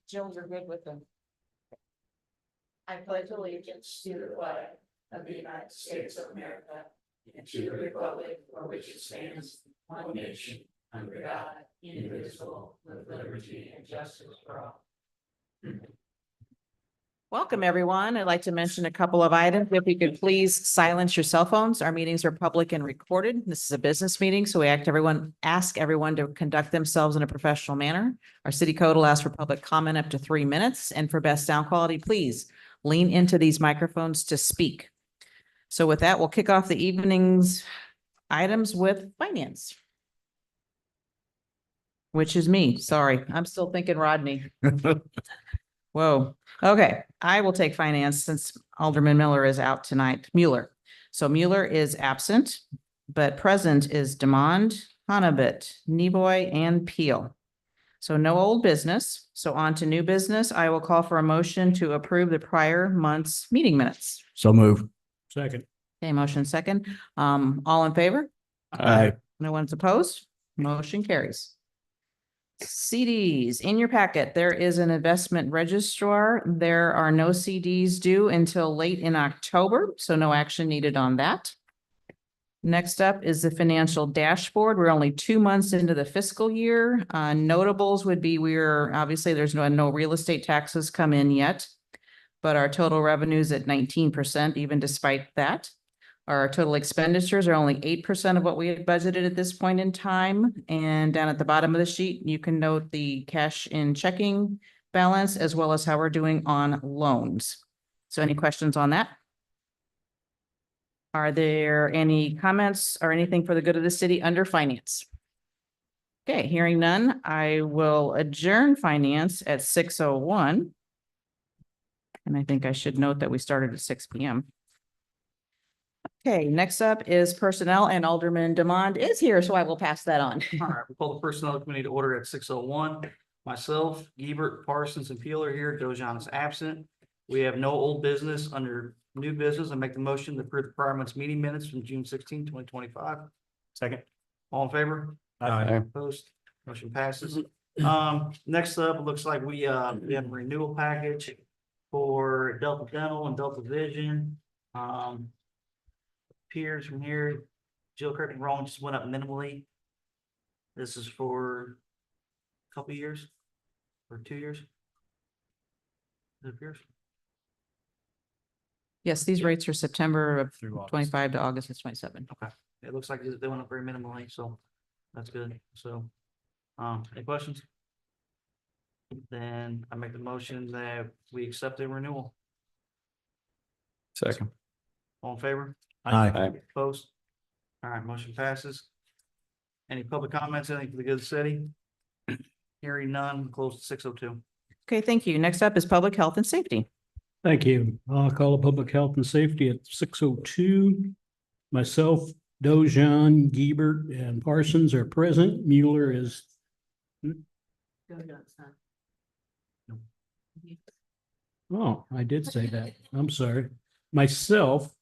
Jill, you're good with them. I pledge allegiance to the flag of the United States of America and to the republic for which it stands, one nation, under God, indivisible, with liberty and justice for all. Welcome, everyone. I'd like to mention a couple of items. If you could please silence your cell phones. Our meetings are public and recorded. This is a business meeting, so we ask everyone to conduct themselves in a professional manner. Our city code allows for public comment up to 3 minutes, and for best sound quality, please lean into these microphones to speak. So with that, we'll kick off the evening's items with finance. Which is me. Sorry, I'm still thinking Rodney. Whoa. Okay, I will take finance since Alderman Miller is out tonight. Mueller. So Mueller is absent, but present is Demond, Hanabit, Neboy, and Peel. So no old business. So on to new business. I will call for a motion to approve the prior month's meeting minutes. So move. Second. Okay, motion second. All in favor? Aye. No one's opposed? Motion carries. CDs in your packet. There is an investment registrar. There are no CDs due until late in October, so no action needed on that. Next up is the financial dashboard. We're only 2 months into the fiscal year. Notables would be obviously there's no real estate taxes come in yet, but our total revenues at 19%, even despite that. Our total expenditures are only 8% of what we had budgeted at this point in time. And down at the bottom of the sheet, you can note the cash in checking balance as well as how we're doing on loans. So any questions on that? Are there any comments or anything for the good of the city under finance? Okay, hearing none, I will adjourn finance at 6:01. And I think I should note that we started at 6 p.m. Okay, next up is personnel, and Alderman Demond is here, so I will pass that on. All right, we call the personnel committee to order at 6:01. Myself, Giebert, Parsons, and Peel are here. Dojan is absent. We have no old business. Under new business, I make the motion to approve the prior month's meeting minutes from June 16, 2025. Second. All in favor? Aye. Opposed? Motion passes. Next up, it looks like we have a renewal package for Delta Dental and Delta Vision. Appears from here, Jill, correct me if I'm wrong, just went up minimally. This is for a couple of years or 2 years. It appears. Yes, these rates are September of Through August. 25 to August of 27. It looks like they went up very minimally, so that's good. So, any questions? Then I make the motion that we accept the renewal. Second. All in favor? Aye. Opposed? All right, motion passes. Any public comments, anything for the good of the city? Hearing none, close to 6:02. Okay, thank you. Next up is public health and safety. Thank you. I'll call a public health and safety at 6:02. Myself, Dojan, Giebert, and Parsons are present. Mueller is, oh, I did say that. I'm sorry. Myself,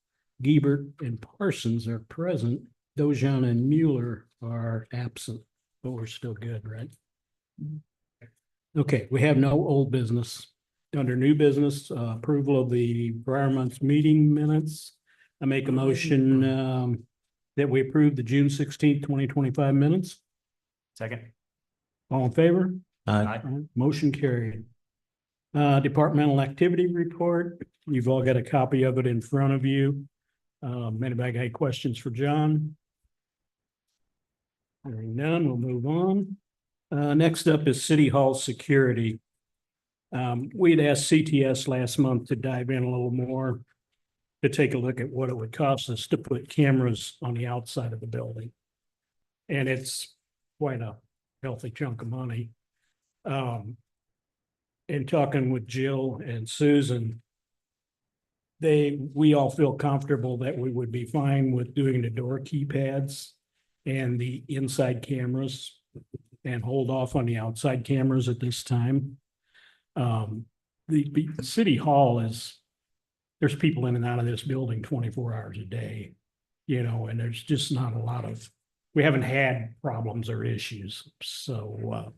Giebert, and Parsons are present. Dojan and Mueller are absent, but we're still good, right? Okay, we have no old business. Under new business, approval of the prior month's meeting minutes. I make a motion that we approve the June 16th, 2025 minutes. Second. All in favor? Aye. Motion carried. Departmental activity report. You've all got a copy of it in front of you. Anybody got any questions for John? Hearing none, we'll move on. Next up is City Hall security. We'd asked CTS last month to dive in a little more to take a look at what it would cost us to put cameras on the outside of the building. And it's quite a healthy chunk of money. In talking with Jill and Susan, we all feel comfortable that we would be fine with doing the door keypads and the inside cameras and hold off on the outside cameras at this time. The city hall there's people in and out of this building 24 hours a day, and there's just not a lot we haven't had problems or issues. So,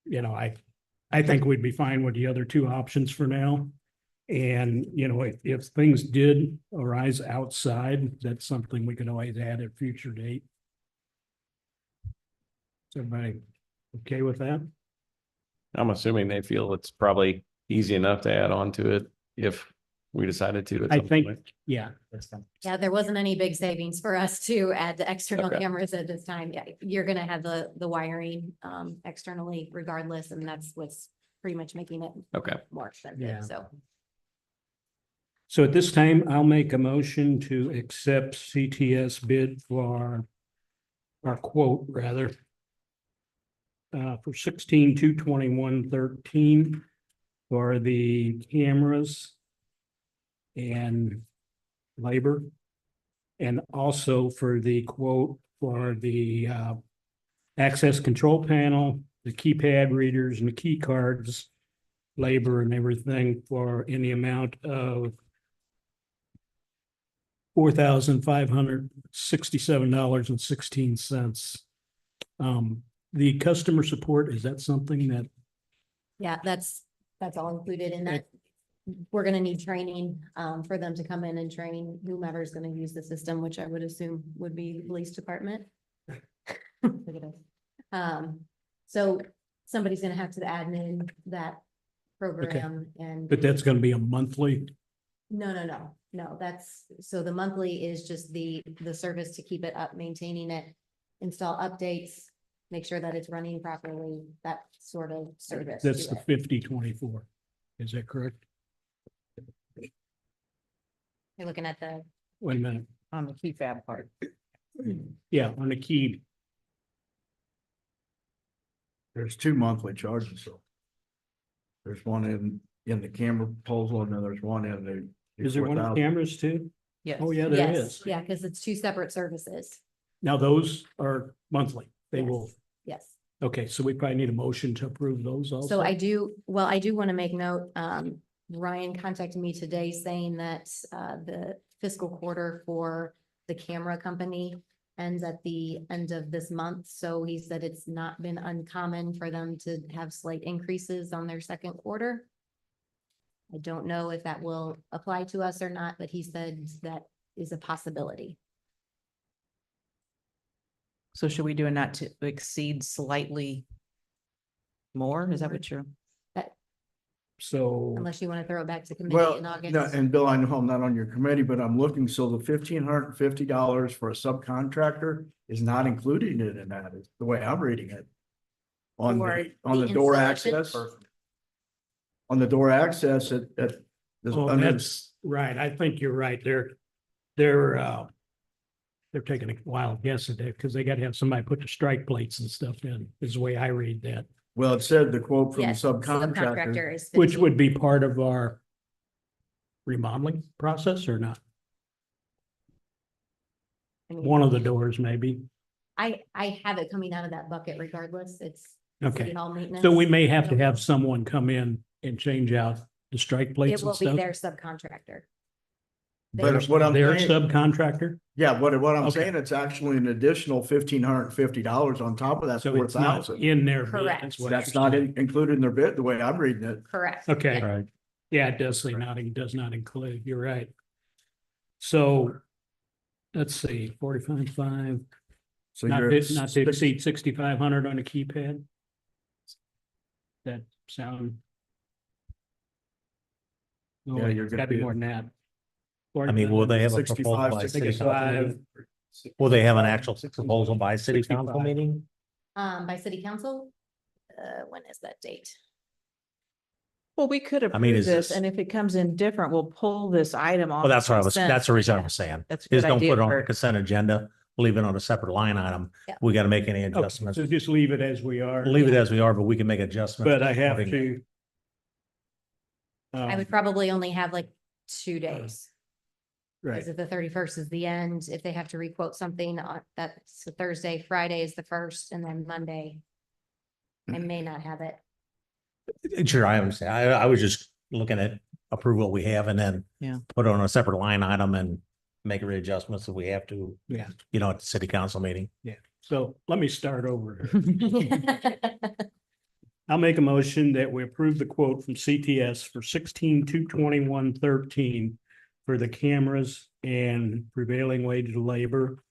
you know, I think we'd be fine with the other two options for now. And, you know, if things did arise outside, that's something we could always add at a future date. Is everybody okay with that? I'm assuming they feel it's probably easy enough to add on to it if we decided to. at I some think, point. yeah, Yeah, there wasn't any big savings for us to add the external Okay. cameras at this time. Yeah, you're gonna have the wiring externally regardless, and that's what's pretty much making it Okay. more Yeah. expensive, so. so at this time, I'll make a motion to accept CTS bid for our quote rather. For 16,221.13 for the cameras and labor. And also for the quote for the access control panel, the keypad readers and the key cards, labor and everything for in the amount of $4,567.16. The customer support, is that something that, Yeah, that's all included in that. We're gonna need training for them to come in and train whomever's gonna use the system, which I would assume would be the police department. Look at us. So somebody's gonna have to admin that program and. but that's gonna be a monthly? No, that's, so the monthly is just the service to keep it up, maintaining it, install updates, make sure that it's running properly, that sort of service. That's to the it. 5024. Is that correct? You're looking at the, Wait a minute. On the key fab part. Yeah, on the key. There's two monthly charges, so. There's one in the camera proposal and then there's one in the. Is there one on 4,000. cameras too? Yes. Oh, yeah, there yes, is. yeah, because it's two separate services. Now those are monthly. They will, Yes. okay, so we probably need a motion to approve those also. So I do want to make note, Ryan contacted me today saying that the fiscal quarter for the camera company ends at the end of this month. So he said it's not been uncommon for them to have slight increases on their second quarter. I don't know if that will apply to us or not, but he said that is a possibility. So should we do a not to exceed slightly more? Is that what you're? So, Unless you want to throw it back to committee Well, in no, August. and Bill, I know I'm not on your committee, but I'm looking, so the $1,550 for a subcontractor is not included in that, is the way I'm reading it. On For the the door installation? access. On the door access at. oh, that's right. I think you're right. They're taking a wild guess at that because they got to have somebody put the strike plates and stuff in, is the way I read that. Well, it said the quote from the Yes, subcontractor. is Which 15. would be part of our remodeling process or not? I mean, One of the doors maybe. I have it coming out of that bucket regardless. It's Okay. city hall maintenance. So we may have to have someone come in and change out the strike It plates will and be stuff. their subcontractor. But what I'm Their saying, subcontractor? yeah, what I'm Okay. saying, it's actually an additional $1,550 on top of that So it's not 4,000. in their bid. Correct. is what That's you're not saying. included in their bid, the way I'm reading it. Correct. Okay. Yeah. Right. Yeah, it does say not, it does not include, you're right. So, let's see, 45.5, So not you're. to exceed 6,500 on a keypad. That sound? Oh, Yeah, you're it's gonna gotta be be- more than that. I mean, will they have a 65, proposal by city council 65. meeting? Will they have an actual proposal by city council 65. meeting? By city council, when is that date? Well, we could I mean, approve is this, this- and if it comes in different, we'll pull this item off. Well, that's what I was, consent. that's the reason I Yeah, was saying. That's a Is good don't idea. put it on the Kurt. consent agenda, leave it on a separate line item. Yeah. We gotta make any Okay, adjustments. so just leave it as we are. Leave it as we are, but we can make adjustments. But I have accordingly. to. I would probably only have like 2 days. Right, Because if the 31st is the end, if they have to requote something on that's a Thursday, Friday is the first, and then Monday. I may not have it. Sure, I understand. I was just looking at approve what we have and then Yeah. put it on a separate line item and make readjustments if we have to, yeah, at the city council meeting. so let me start over. here. I'll make a motion that we approve the quote from CTS for 16,221.13 for the cameras and prevailing wage of labor.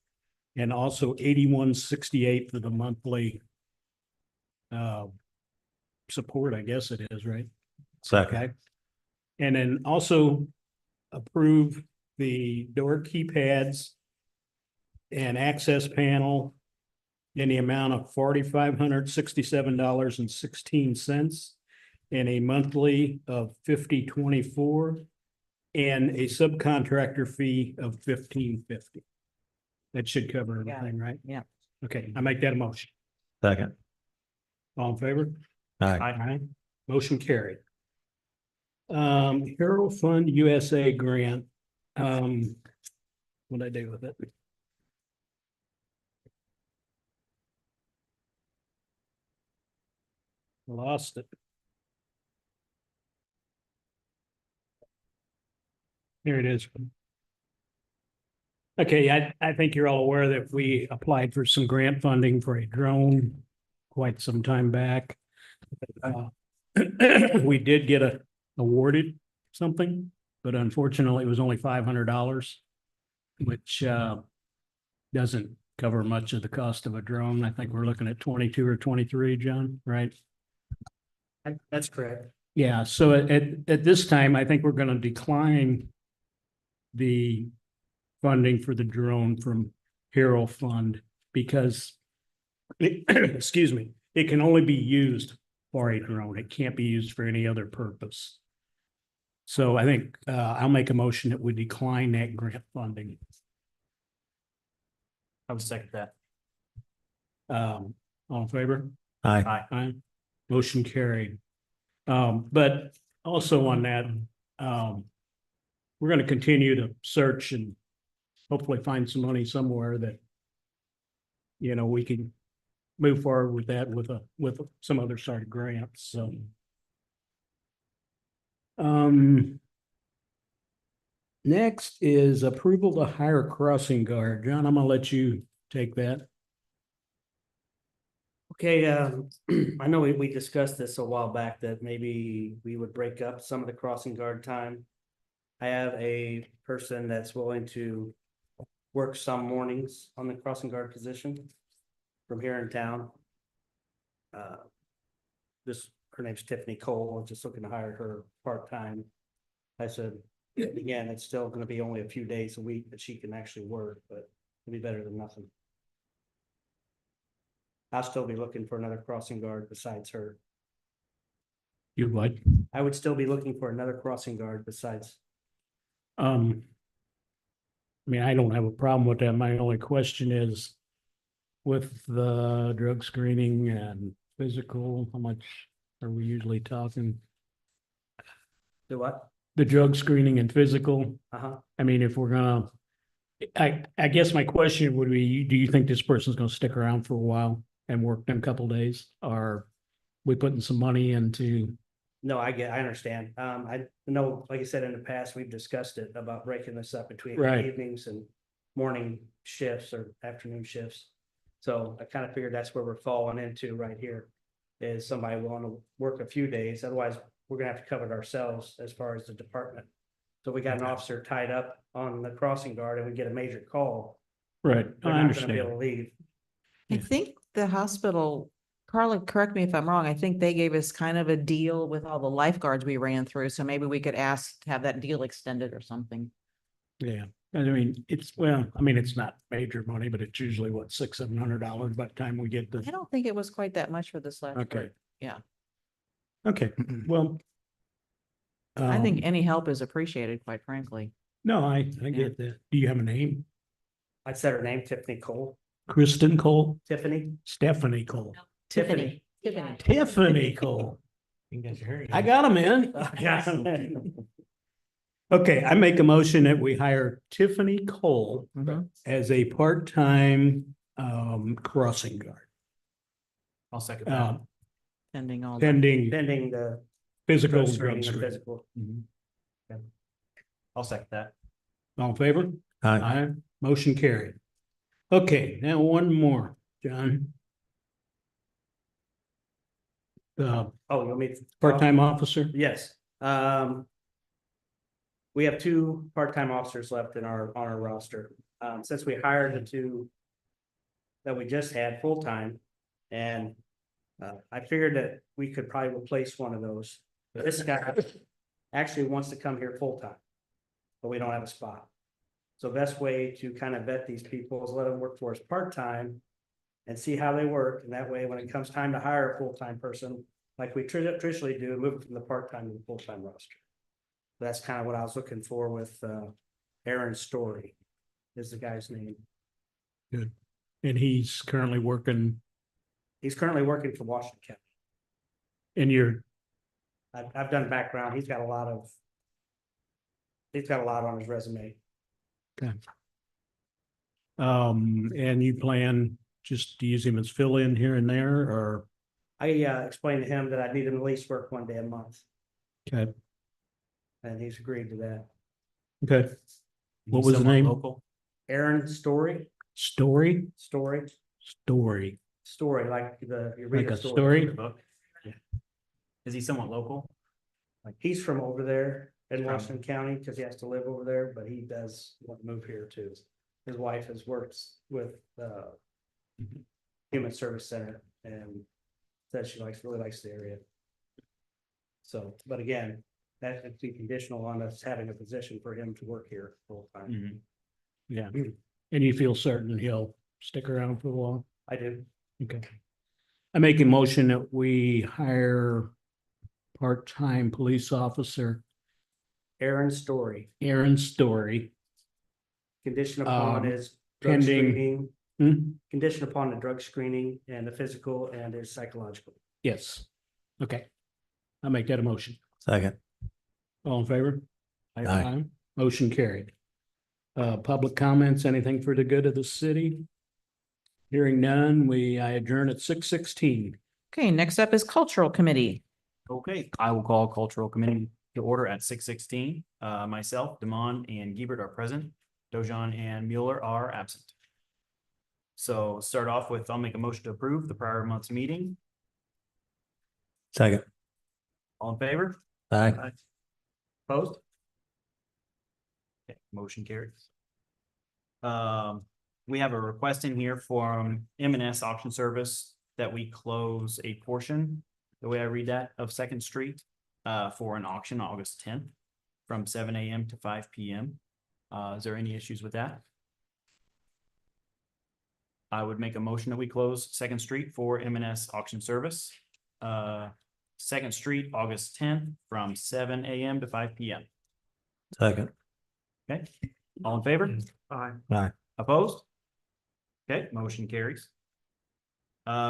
And also 81.68 for the monthly support, I guess it is, right? Second. Okay. And then also approve the door keypads and access panel in the amount of $4,567.16 and a monthly of $50.24 and a subcontractor fee of $15.50. That should cover Got it. everything, right? Yeah. Okay, I make that a motion. Second. All in favor? Aye. Aye. Motion carried. Hero Fund USA grant. What'd I do with it? Lost it. Here it is. Okay, I think you're all aware that we applied for some grant funding for a drone quite some time back. We did get awarded something, but unfortunately it was only $500, which doesn't cover much of the cost of a drone. I think we're looking at 22 or 23, John, right? That's correct. Yeah, so at this time, I think we're gonna decline the funding for the drone from Hero Fund because excuse me, it can only be used for a drone. It can't be used for any other purpose. So I think I'll make a motion that we decline that grant funding. I would second that. All in favor? Aye. Aye. Aye. Motion carried. But also on that, we're gonna continue to search and hopefully find some money somewhere that, you know, we can move forward with that with some other sort of grants, so. Next is approval to hire crossing guard. John, I'm gonna let you take that. Okay, I know we discussed this a while back that maybe we would break up some of the crossing guard time. I have a person that's willing to work some mornings on the crossing guard position from here in town. Her name's Tiffany Cole. I'm just looking to hire her part-time. I said, again, it's still gonna be only a few days a week that she can actually work, but it'll be better than nothing. I'll still be looking for another crossing guard besides her. You what? I would still be looking for another crossing guard besides. I mean, I don't have a problem with that. My only question is with the drug screening and physical, how much are we usually talking? Do what? The drug screening and physical, Uh-huh. I mean, if we're gonna, I guess my question would be, do you think this person's gonna stick around for a while and work them a couple days? Or we putting some money into? No, I understand. I know, like I said, in the past, we've discussed it about breaking this up between Right. evenings and morning shifts or afternoon shifts. So I kind of figured that's where we're falling into right here. Is somebody willing to work a few days, otherwise we're gonna have to cover it ourselves as far as the department. So we got an officer tied up on the crossing guard and we get a major call. Right, They're I not gonna be able understand. to leave. I Yeah. think the hospital, Carla, correct me if I'm wrong, I think they gave us kind of a deal with all the lifeguards we ran through, so maybe we could ask to have that deal extended or something. Yeah, I mean, it's not major money, but it's usually what, $600-700 by the time we get I the, don't think it was quite that much for this last. okay. group. Yeah. Okay, well. I think um, any help is appreciated, quite frankly. No, I get that. Do you have a name? I said her name, Tiffany Cole. Kristen Cole, Tiffany. Stephanie Cole, Tiffany. Tiffany Cole. You can get your hair. I got him in. Okay, I make a motion that we hire Tiffany Cole Mhm. as a part-time crossing guard. I'll second that. Pending all. Pending Pending the physical drug drug screening and screen. physical. Mhm. I'll second that. All in favor? Aye. Aye. Motion carried. Okay, now one more, John. Oh, you want me to? part-time officer? Yes, we have two part-time officers left on our roster. Since we hired the two that we just had full-time, and I figured that we could probably replace one of those. But this guy actually wants to come here full-time, but we don't have a spot. So best way to kind of vet these people is let them work for us part-time and see how they work. And that way, when it comes time to hire a full-time person, like we traditionally do, move from the part-time to the full-time roster. That's kind of what I was looking for with Aaron Story is the guy's name. Good. And he's currently working He's currently working for Washington County. in your, I've done background. He's got a lot on his resume. and you plan just to use him as fill-in here and there, or? I explained to him that I need him to at least work 1 day a month, Okay, and he's agreed to that. okay. What He's was the somewhat name? Local. Aaron Story, Story? Story, like you read Like a a story. story? Book. Yeah. Is he somewhat local? Like he's from over there in Washington County because he has to live over there, but he does want to move here too. His wife has worked with Human Service Center and says she really likes the area. So, but again, that would be conditional on us having a position for him to work here full time. Mhm. Yeah. And you feel certain he'll stick around for a while? I do. Okay. I make a motion that we hire part-time police officer Aaron Story, Aaron Story. condition upon his drug pending- screening, Hmm? condition upon the drug screening and the physical and his psychological. Yes. Okay. I'll make that a motion. Second. All in favor? Aye. Motion carried. Public comments, anything for the good of the city? Hearing none, I adjourn at 6:16. Okay, next up is Cultural Committee. Okay, I will call cultural committee to order at 6:16. Myself, Damon and Giebert are present. Dojan and Mueller are absent. So start off with, I'll make a motion to approve the prior month's meeting. Second. All in favor? Aye. Opposed? Okay, motion carries. We have a request in here from M&S Auction Service that we close a portion, the way I read that, of Second Street for an auction August 10th from 7 a.m. to 5 p.m. Is there any issues with that? I would make a motion that we close Second Street for M&S Auction Service. Second Street, August 10th from 7 a.m. to 5 p.m. Second. Okay, all in favor? Aye. Aye. Opposed? Okay, motion carries.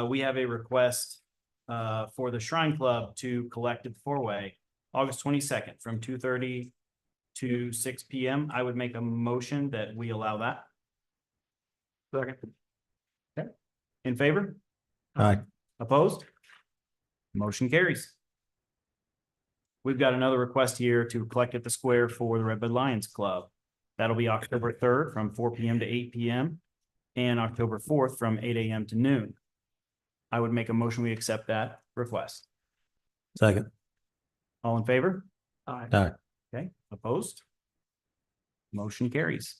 We have a request for the Shrine Club to collect at the four-way August 22nd from 2:30 to 6 p.m. I would make a motion that we allow that. Second. Okay, in favor? Aye. Opposed? Motion carries. We've got another request here to collect at the square for the Red Bud Lions Club. That'll be October 3rd from 4 p.m. to 8 p.m. and October 4th from 8 a.m. to noon. I would make a motion, we accept that request. Second. All in favor? Aye. Aye. Okay, opposed? Motion carries.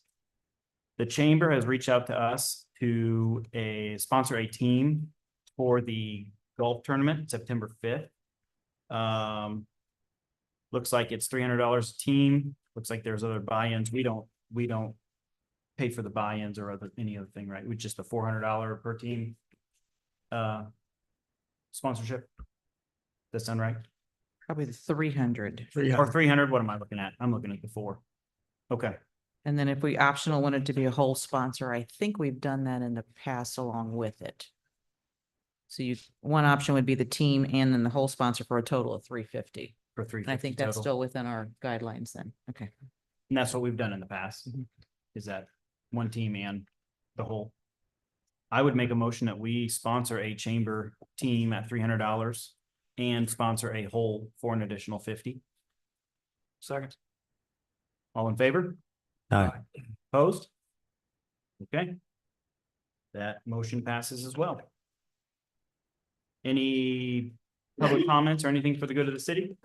The chamber has reached out to us to sponsor a team for the golf tournament, September 5th. Looks like it's $300 a team. Looks like there's other buy-ins. We don't pay for the buy-ins or any other thing, right? We just a $400 per team sponsorship. That sound right? Probably the 300. Or 300, what am I looking at? I'm looking at the 4. Okay, And then if we optional wanted to be a whole sponsor, I think we've done that in the past along with it. So one option would be the team and then the whole sponsor for a total of 350. for 350 And I think that's total. still within our guidelines then. Okay. And that's what we've done in the past, is that one team and the whole. I would make a motion that we sponsor a chamber team at $300 and sponsor a whole for an additional 50. Second. All in favor? Aye. Opposed? Okay. That motion passes as well. Any public comments or anything for the good of the city?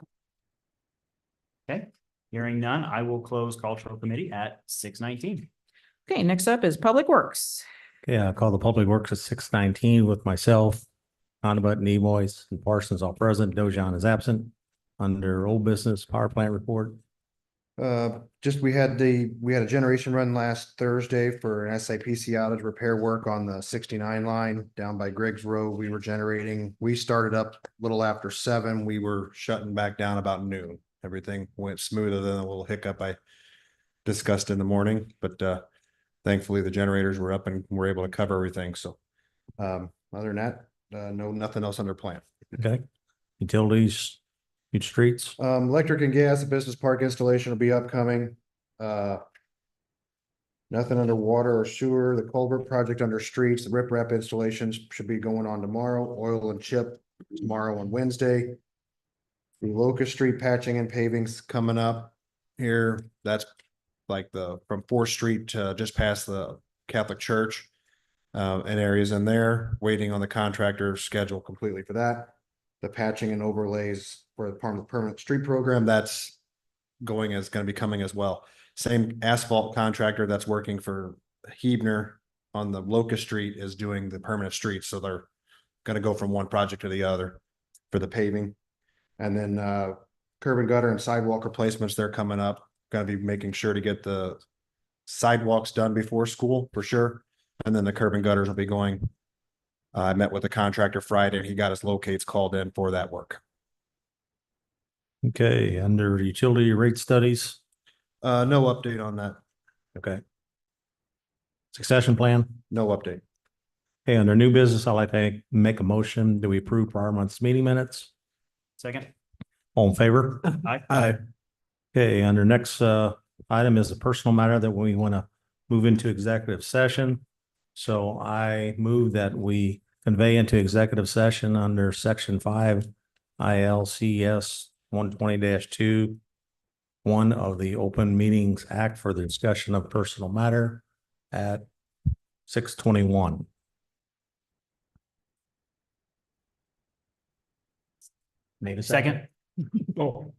Okay, hearing none, I will close cultural committee at 6:19. Okay, next up is Public Works. Okay, I call the Public Works at 6:19 with myself, Honabutt, Nimoy, and Parsons all present. Dojan is absent. Under old business, power plant report. Just we had a generation run last Thursday for an SIPC outage repair work on the 69 line down by Griggs Road. We were generating, we started up a little after 7. We were shutting back down about noon. Everything went smoother than a little hiccup I discussed in the morning, but thankfully the generators were up and we're able to cover everything. So other than that, no, nothing else under plan. Okay. Utilities, huge streets. Electric and gas, the business park installation will be upcoming. Nothing under water or sewer. The culvert project under streets, the riprap installations should be going on tomorrow. Oil and chip tomorrow and Wednesday. The Locust Street patching and paving's coming up here. That's like from 4th Street to just past the Catholic Church. And areas in there, waiting on the contractor schedule completely for that. The patching and overlays for the part of the permanent street program, that's going as going to be coming as well. Same asphalt contractor that's working for Hebner on the Locust Street is doing the permanent streets. So they're going to go from one project to the other for the paving. And then curb and gutter and sidewalk replacements, they're coming up. Going to be making sure to get the sidewalks done before school for sure. And then the curb and gutters will be going. I met with the contractor Friday and he got his locates called in for that work. Okay, under utility rate studies. No update on that. Okay. Succession plan. No update. Okay, under new business, I'd like to make a motion. Do we approve prior month's meeting minutes? Second. All in favor? Aye. Okay, under next item is a personal matter that we want to move into executive session. So I move that we convey into executive session under section 5 ILCS 120-2 1 of the Open Meetings Act for the discussion of personal matter at 6:21. Need a Second. Oh,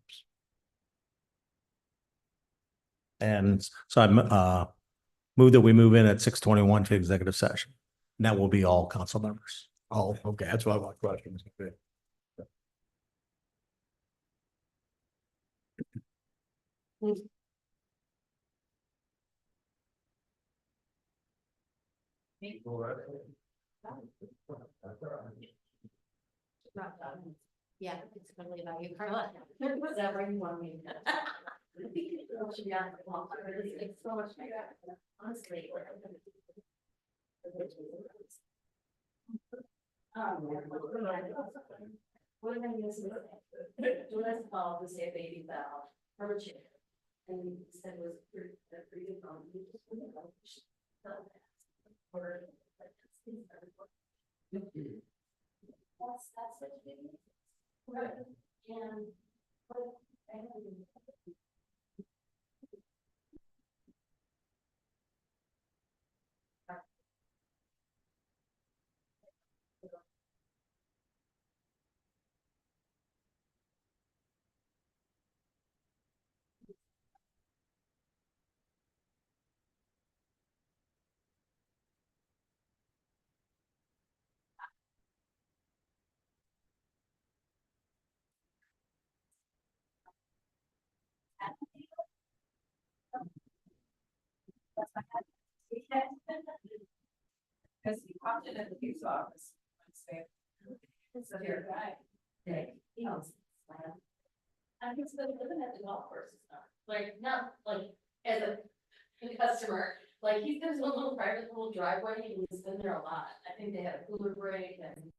And so I move that we move in at 6:21 to executive session. And that will be all council members. Oh, okay, that's what my question was. Yeah, it's really about you, Carla. Whatever you want me to. It's so much better, honestly. What am I missing? Let's call to say a baby bell from a chair. And he said it was pretty good. That's what it is. Right. And. Because he popped it at the police office. So here, guy. He owns land. And he's been living at the golf course, like, not like as a customer, like he's got his own little private little driveway, and he's been there a lot. I think they had a cooler break and.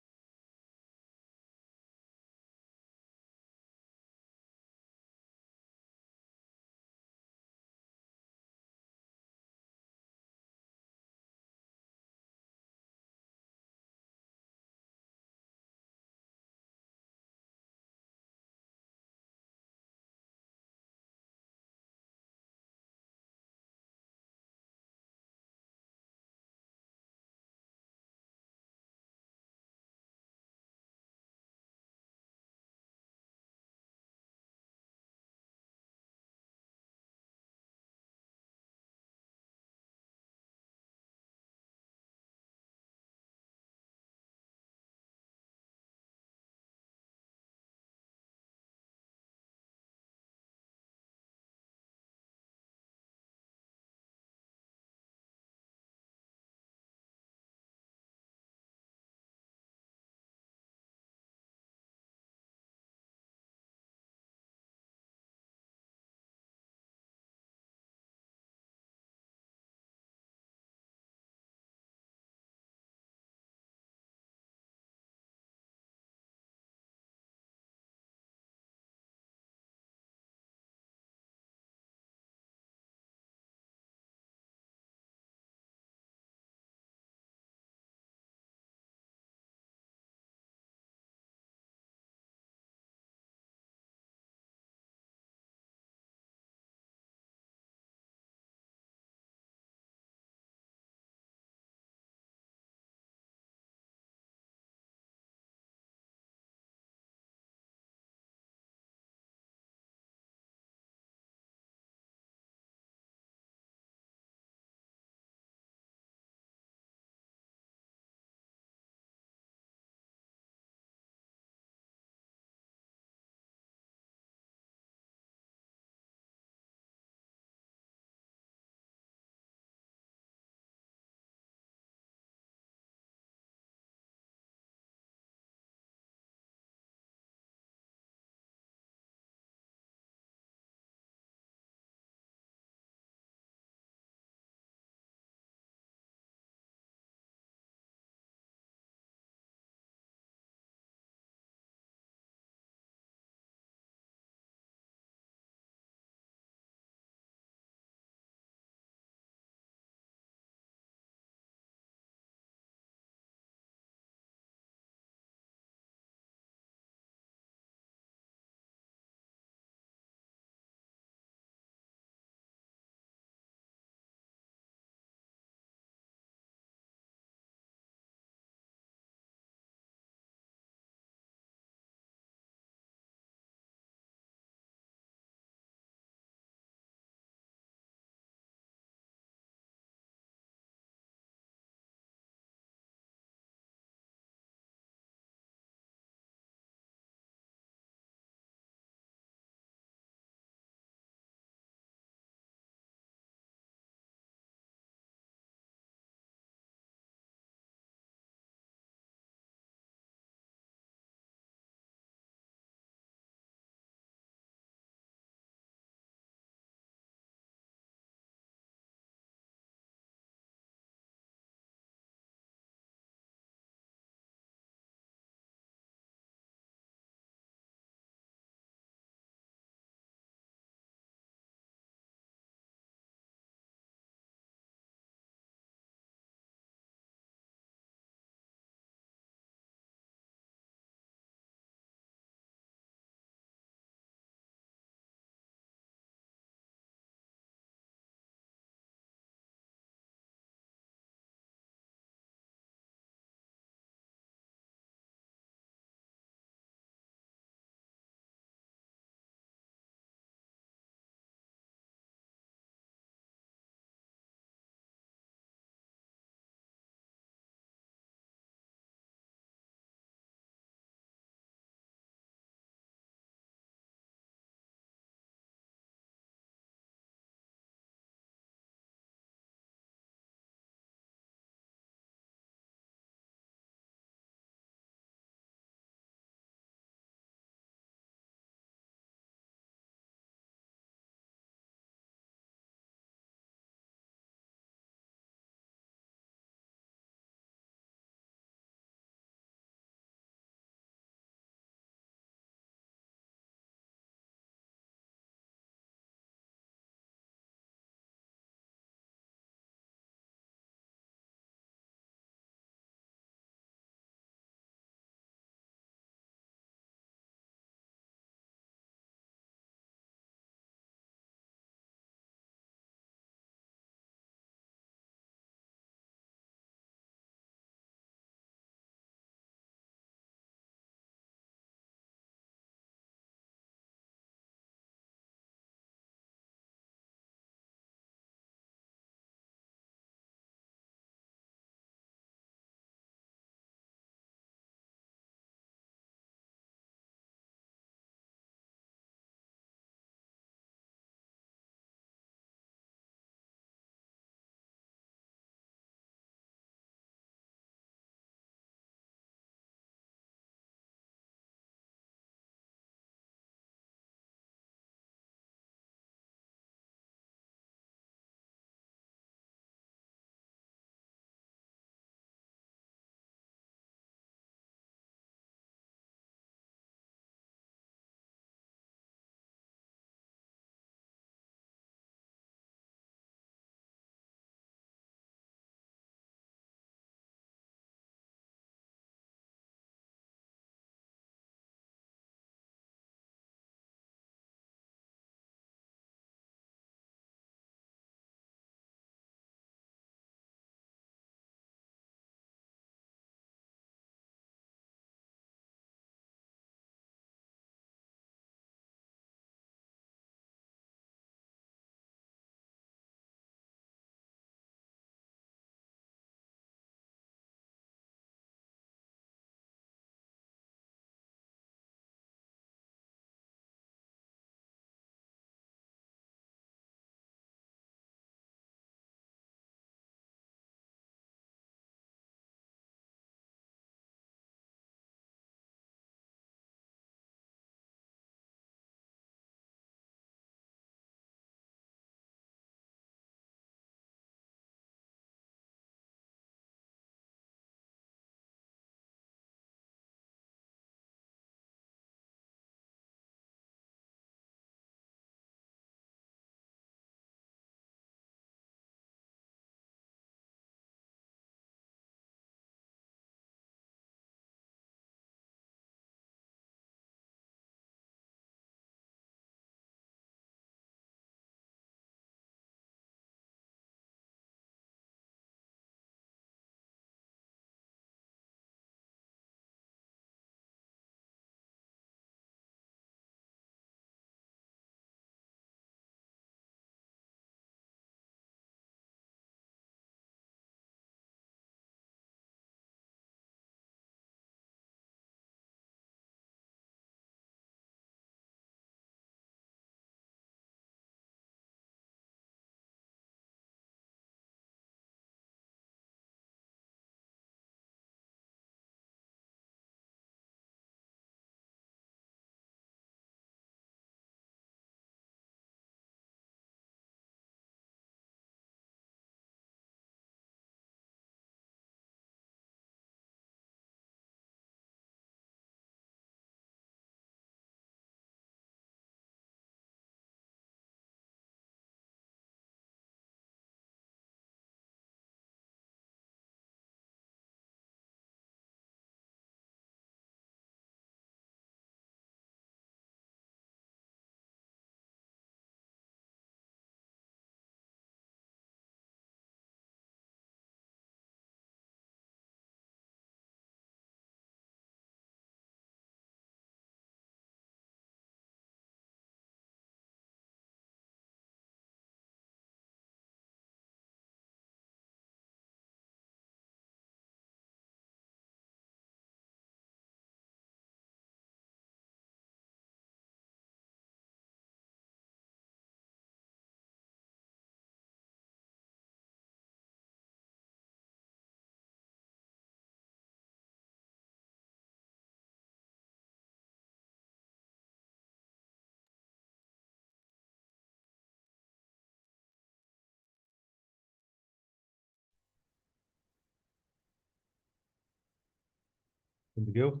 Good to go.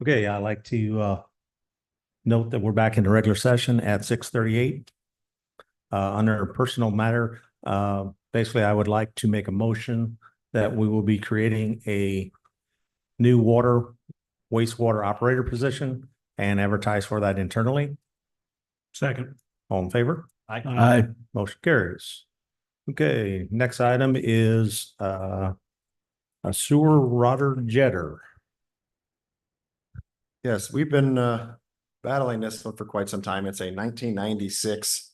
Okay, I'd like to note that we're back into regular session at 6:38. Under personal matter, basically, I would like to make a motion that we will be creating a new wastewater operator position and advertise for that internally. Second. All in favor? Aye. Motion carries. Okay, next item is a sewer rotter jetter. Yes, we've been battling this one for quite some time. It's a 1996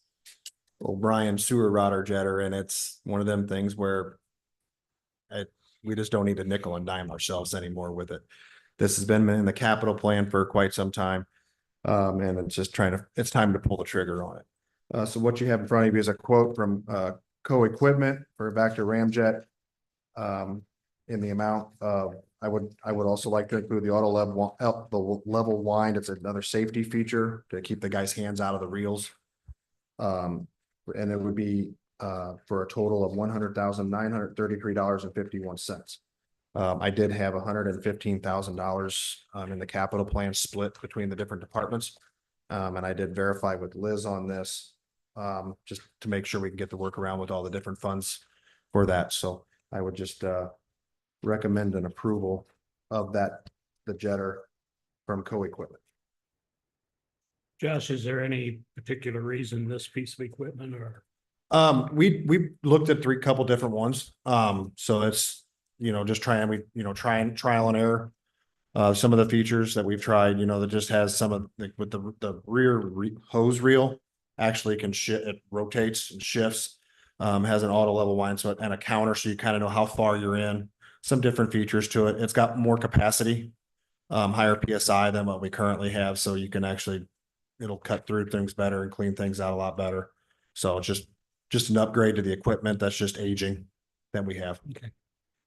O'Brien sewer rotter jetter, and it's one of them things where we just don't need to nickel and dime ourselves anymore with it. This has been in the capital plan for quite some time. And it's just it's time to pull the trigger on it. So what you have in front of you is a quote from Co-Equipment for a Vector Ramjet. In the amount of, I would also like to include the auto level wind. It's another safety feature to keep the guy's hands out of the reels. And it would be for a total of $100,933.51. I did have $115,000 in the capital plan split between the different departments. And I did verify with Liz on this, just to make sure we can get the work around with all the different funds for that. So I would just recommend an approval of the jetter from Co-Equipment. Josh, is there any particular reason this piece of equipment or? We looked at couple different ones. So it's, just trial and error. Some of the features that we've tried, that just has some of with the rear hose reel actually can it rotates and shifts. Has an auto level wind, and a counter, so you kind of know how far you're in. Some different features to it. It's got more capacity, higher PSI than what we currently have. So you can it'll cut through things better and clean things out a lot better. So it's just an upgrade to the equipment that's just aging that we have. Okay.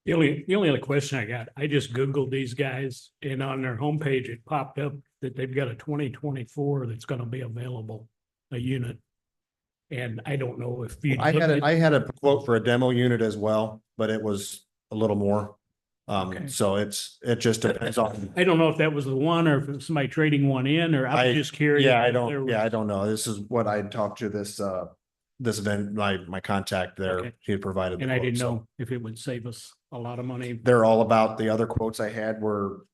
The only other question I got, I just Googled these guys and on their homepage, it popped up that they've got a 2024 that's gonna be available, a unit. And I don't know if you. I had a quote for a demo unit as well, but it was a little more. Okay. So it just depends on. I don't know if that was the one or if it was somebody trading one in, or I was just curious. Yeah, I if there was- don't know. This is what I talked to this event, my contact there. Okay. He had provided. the And I quote, didn't so know if it would save us a lot of money. they're all about, the other quotes I had were,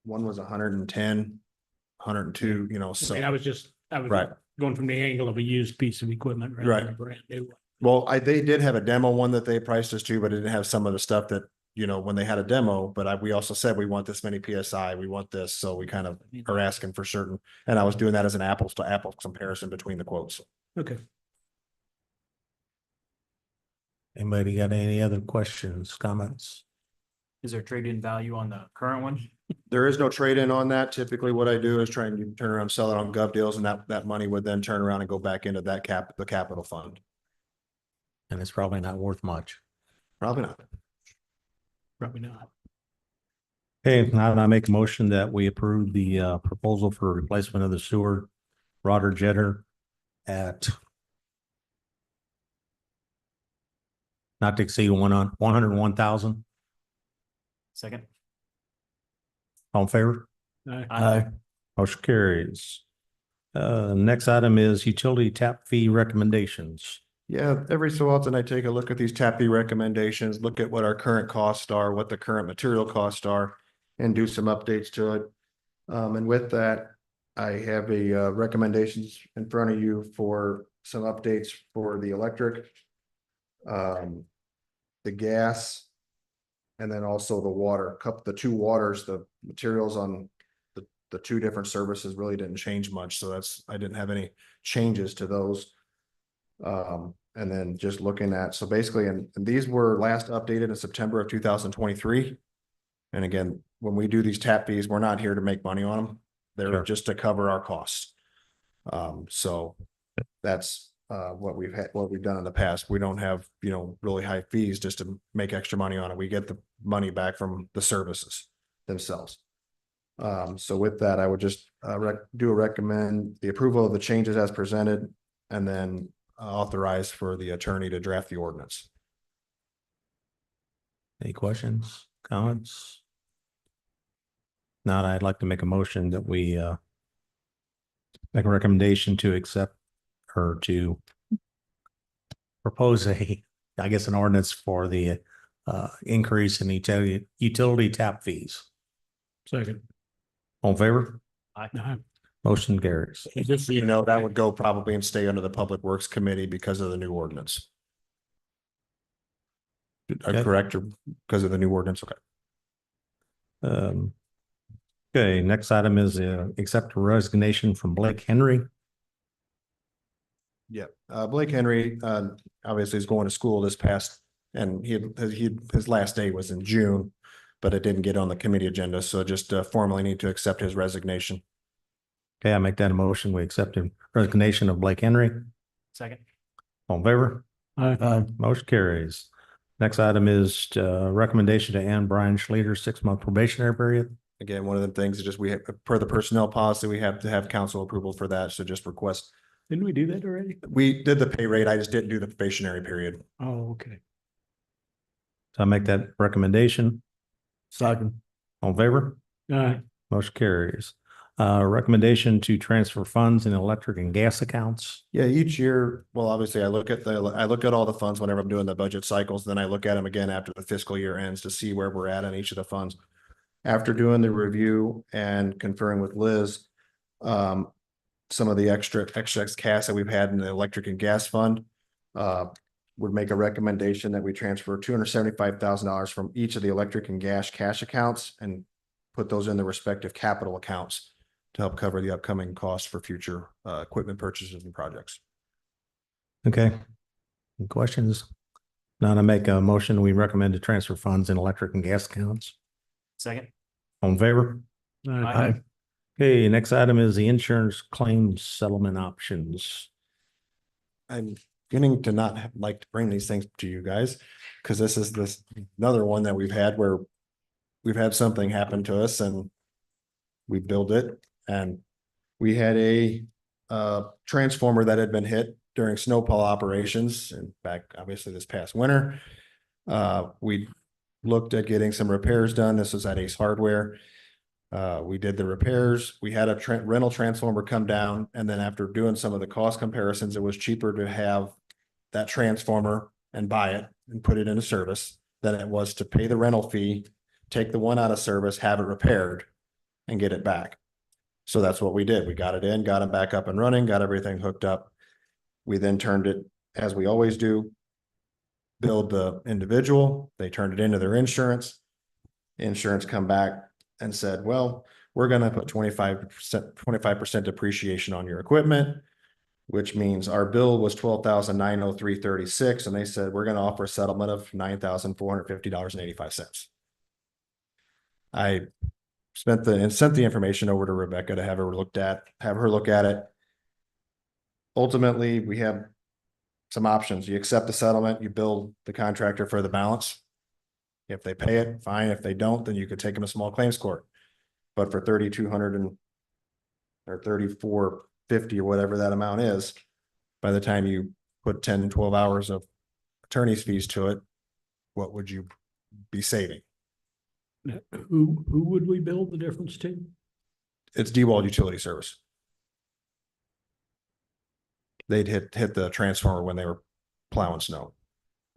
one was 110, 102, I so. mean, I was Right. going from the angle of a used piece of equipment rather than a brand new one. Well, they did have a demo one that they priced us to, but it didn't have some of the stuff that, when they had a demo, but we also said, we want this many PSI, we want this. So we kind of are asking for certain, and I was doing that as an apples to apples comparison between the quotes. Okay. Anybody got any other questions, comments? Is there trade-in value on the current one? There is no trade-in on that. Typically what I do is try and turn around, sell it on gov deals, and that money would then turn around and go back into the capital fund. And it's probably not worth much. Probably not. Probably not. Okay, now I make a motion that we approve the proposal for replacement of the sewer rotter jetter at not to exceed 101,000. Second. All in favor? Aye. Motion carries. Next item is utility tap fee recommendations. Yeah, every so often I take a look at these tap fee recommendations, look at what our current costs are, what the current material costs are, and do some updates to it. And with that, I have a recommendations in front of you for some updates for the electric, the gas, and then also the water. The two waters, the materials on the two different services really didn't change much. So I didn't have any changes to those. And then just looking at, so basically, and these were last updated in September of 2023. And again, when we do these tap fees, we're not here to make money on them. They're Sure. just to cover our costs. So that's what we've done in the past. We don't have, really high fees just to make extra money on it. We get the money back from the services themselves. So with that, I would just recommend the approval of the changes as presented, and then authorize for the attorney to draft the ordinance. Any questions, comments? Now I'd like to make a motion that we make a recommendation to accept or to propose I guess, an ordinance for the increase in utility tap fees. Second. All in favor? Aye. Motion carries. Just so you know, that would go probably and stay under the Public Works Committee because of the new ordinance. Okay. Correct, or because of the new ordinance? Okay. Okay, next item is accept a resignation from Blake Henry. Yeah, Blake Henry, obviously is going to school this past, and his last day was in June, but it didn't get on the committee agenda, so just formally need to accept his resignation. Okay, I make that a motion. We accept the resignation of Blake Henry. Second. All in favor? Aye. Motion carries. Next item is recommendation to end Brian Schleter's 6-month probationary period. Again, one of the things is just we have, per the personnel policy, we have to have council approval for that, so just request. Didn't we do that already? We did the pay rate, I just didn't do the probationary period. Oh, okay. So I make that recommendation. Second. All in favor? Aye. Motion carries. Recommendation to transfer funds in electric and gas accounts. Yeah, each year, well, obviously I look at all the funds whenever I'm doing the budget cycles, then I look at them again after the fiscal year ends to see where we're at on each of the funds. After doing the review and conferring with Liz, some of the extra cash that we've had in the electric and gas fund, would make a recommendation that we transfer $275,000 from each of the electric and gas cash accounts and put those in the respective capital accounts to help cover the upcoming costs for future equipment purchases and projects. Okay. Any questions? Now I make a motion. We recommend to transfer funds in electric and gas accounts. Second. All in favor? Aye. Okay, next item is the insurance claims settlement options. I'm beginning to not like to bring these things to you guys, because this is another one that we've had where we've had something happen to us and we build it, and we had a transformer that had been hit during snowplow operations and back obviously this past winter. We looked at getting some repairs done. This was at Ace Hardware. We did the repairs. We had a rental transformer come down, and then after doing some of the cost comparisons, it was cheaper to have that transformer and buy it and put it into service than it was to pay the rental fee, take the one out of service, have it repaired, and get it back. So that's what we did. We got it in, got it back up and running, got everything hooked up. We then turned it, as we always do, billed the individual. They turned it into their insurance. Insurance come back and said, well, we're going to put 25% depreciation on your equipment, which means our bill was $12,903.36. And they said, we're going to offer a settlement of $9,450.85. I sent the information over to Rebecca to have her look at it. Ultimately, we have some options. You accept the settlement, you bill the contractor for the balance. If they pay it, fine. If they don't, then you could take them to small claims court. But for $3,200 or $3,450 or whatever that amount is, by the time you put 10, 12 hours of attorney's fees to it, what would you be saving? Who would we bill the difference to? It's DeWalt Utility Service. They'd hit the transformer when they were plowing snow.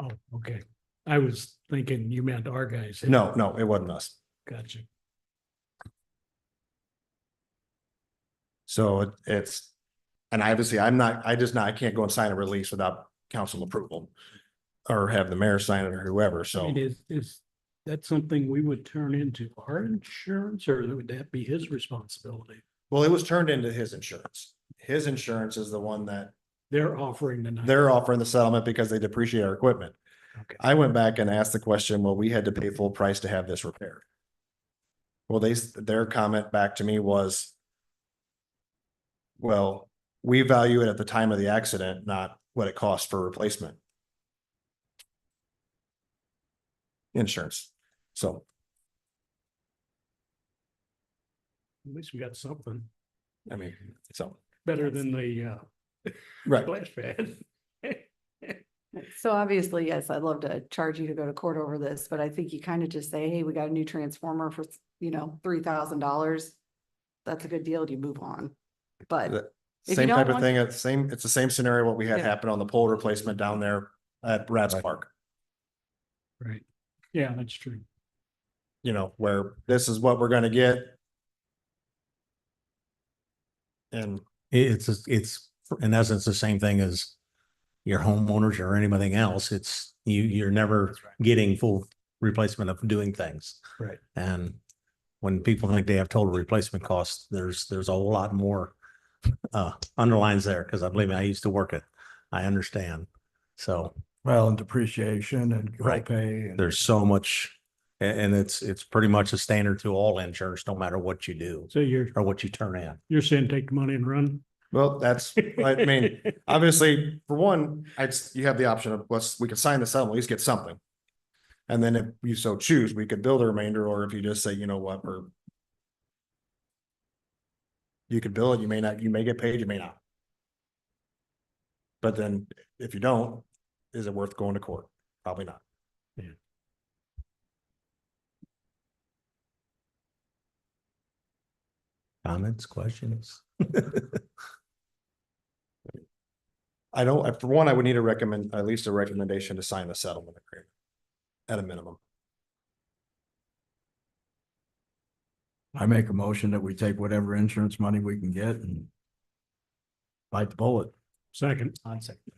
Oh, okay. I was thinking you meant our guys. No, it wasn't us. Gotcha. So it's, and obviously I can't go and sign a release without council approval or have the mayor sign it or whoever. I So mean, is that something we would turn into our insurance, or would that be his responsibility? well, it was turned into his insurance. His insurance is the one that They're offering the. they're offering the settlement because they depreciate our equipment. Okay. I went back and asked the question, well, we had to pay full price to have this repaired. Well, their comment back to me was, well, we value it at the time of the accident, not what it costs for replacement insurance. So At least we got something I mean, so, better than the right. splash pad. So obviously, yes, I'd love to charge you to go to court over this, but I think you kind of just say, hey, we got a new transformer for $3,000, that's a good deal, you move on. But if you Same don't type of want- thing, it's the same scenario what we had Yeah. happen on the pole replacement down there at Rats Right. Park. Right. Yeah, that's true. You know, where this is what we're gonna get. And It's in essence the same thing as your homeowners or anything else. It's you're never getting full replacement of doing things. Right. And when people think they have total replacement costs, there's a whole lot more underlines there, because I believe I used to work it. I understand. So Well, and depreciation and Right. copay and. there's so much, and it's pretty much a standard to all insurance, no matter what you do So you're or what you turn in. saying take the money and run? well, that's, I mean, obviously, for one, you have the option of we could sign the settlement, at least get something. And then if you so choose, we could bill the remainder, or if you just say, you know what, you could bill it, you may not, you may get paid, you may not. But then if you don't, is it worth going to court? Probably not. Comments, questions? I don't, for one, I would need at least a recommendation to sign the settlement agreement. At a minimum. I make a motion that we take whatever insurance money we can get and bite the bullet. Second. On second.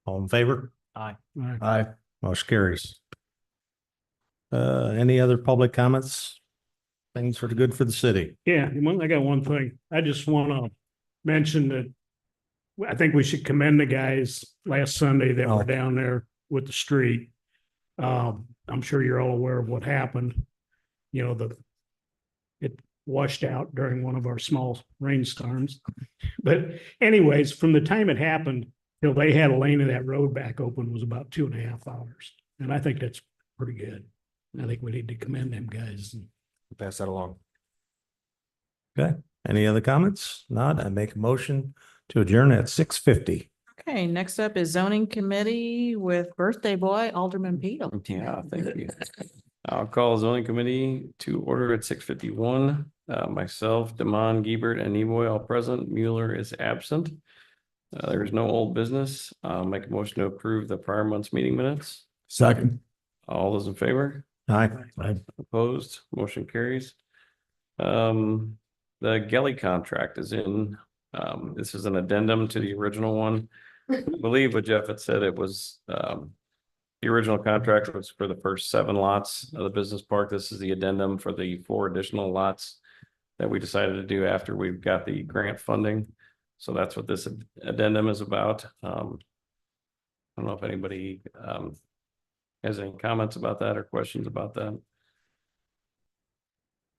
All in favor? Aye. All right. Aye. Motion carries. Any other public comments? Things for the good for the city. Yeah, I got one thing. I just want to mention that I think we should commend the guys last Sunday that Oh. were down there with the street. I'm sure you're all aware of what happened. You know, it washed out during one of our small rainstorms. But anyways, from the time it happened till they had a lane of that road back open was about 2.5 hours. And I think that's pretty good. I think we need to commend them guys. Pass that along. Okay, any other comments? Not, I make a motion to adjourn at 6:50. Okay, next up is zoning committee with birthday boy Alderman Beedle. Yeah, thank you. I'll call zoning committee to order at 6:51. Myself, Damon, Giebert, and Nimoy all present. Mueller is absent. There's no old business. Make a motion to approve the prior month's meeting minutes. Second. All those in favor? Aye. Opposed? Motion carries. The Gelly contract is in. This is an addendum to the original one. I believe what Jeff had said, it was the original contract was for the first 7 lots of the business park. This is the addendum for the 4 additional lots that we decided to do after we've got the grant funding. So that's what this addendum is about. I don't know if anybody has any comments about that or questions about that.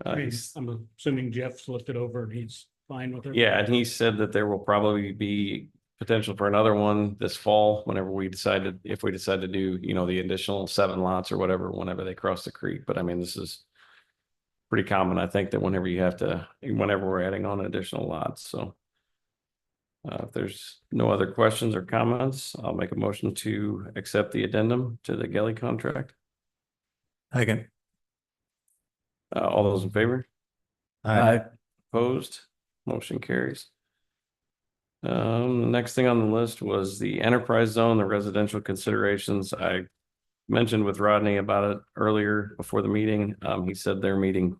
I'm assuming Jeff's looked it over and he's fine with it. Yeah, and he said that there will probably be potential for another one this fall, whenever we decided, if we decide to do, you know, the additional 7 lots or whatever, whenever they cross the creek. But I mean, this is pretty common, I think, that whenever we're adding on additional lots, so. If there's no other questions or comments, I'll make a motion to accept the addendum to the Gelly contract. Second. All those in favor? Aye. Opposed? Motion carries. The next thing on the list was the enterprise zone, the residential considerations. I mentioned with Rodney about it earlier before the meeting. He said they're meeting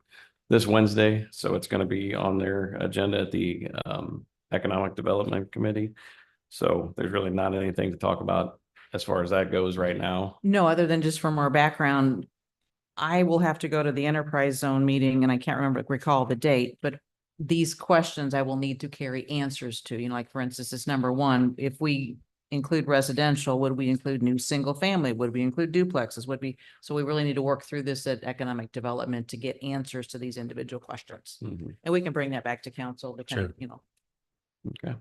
this Wednesday, so it's going to be on their agenda at the Economic Development Committee. So there's really not anything to talk about as far as that goes right now. No, other than just for more background, I will have to go to the enterprise zone meeting and I can't recall the date, but these questions I will need to carry answers to, you know, like for instance, this number 1, if we include residential, would we include new single family? Would we include duplexes? So we really need to work through this at economic development to get answers to these individual questions. Mhm. And we can bring that back to council to kind of, Sure. you know. Okay.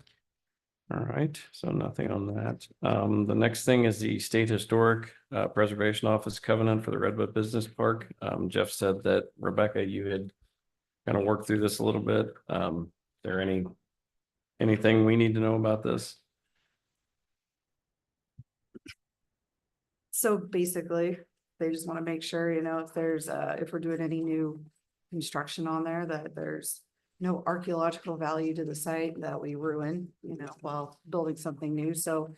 All right, so nothing on that. The next thing is the State Historic Preservation Office covenant for the Redwood Business Park. Jeff said that, Rebecca, you had kind of worked through this a little bit. Is there anything we need to know about this? So basically, They just want to make sure, you know, if there's, if we're doing any new construction on there, that there's no archaeological value to the site that we ruin, you know, while building something new. So,